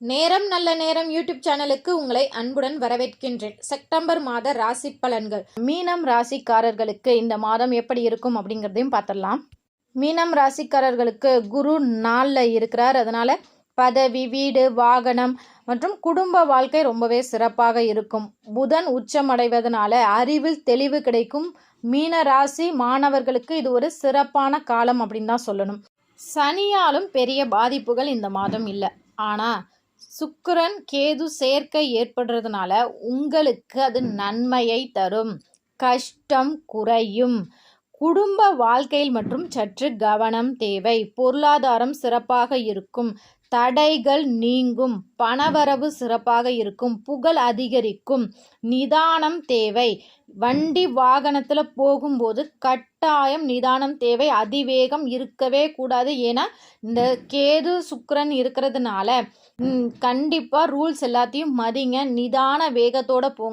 நேரம் நல்ல நேரம் யூடியூப் சேனலுக்கு உங்களை அன்புடன் வரவேற்கின்றேன். செப்டம்பர் மாத ராசி பலன்கள். மீனம் ராசிக்காரர்களுக்கு இந்த மாதம் எப்படி இருக்கும் அப்படிங்கிறதையும் பார்த்துடலாம். மீனம் ராசிக்காரர்களுக்கு குரு நாளில் இருக்கிறார். அதனால பதவி, வீடு, வாகனம் மற்றும் குடும்ப வாழ்க்கை ரொம்பவே சிறப்பாக இருக்கும். புதன் உச்சமடைவதனால அறிவில் தெளிவு கிடைக்கும். மீன ராசி மாணவர்களுக்கு இது ஒரு சிறப்பான காலம் அப்படின்னு தான் சொல்லணும். சனியாலும் பெரிய பாதிப்புகள் இந்த மாதம் இல்லை. ஆனால் சுக்கிரன் கேது சேர்க்கை ஏற்படுறதுனால உங்களுக்கு அது நன்மையை தரும். கஷ்டம் குறையும். குடும்ப வாழ்க்கையில் மற்றும் சற்று கவனம் தேவை. பொருளாதாரம் சிறப்பாக இருக்கும். தடைகள் நீங்கும். பணவரவு சிறப்பாக இருக்கும். புகழ் அதிகரிக்கும். நிதானம் தேவை. வண்டி வாகனத்தில் போகும்போது கட்டாயம் நிதானம் தேவை. அதிவேகம் இருக்கவே கூடாது. ஏன்னா இந்த கேது சுக்கிரன் இருக்கிறதுனால கண்டிப்பாக ரூல்ஸ் எல்லாத்தையும் மதிங்க. நிதான வேகத்தோடு போங்க.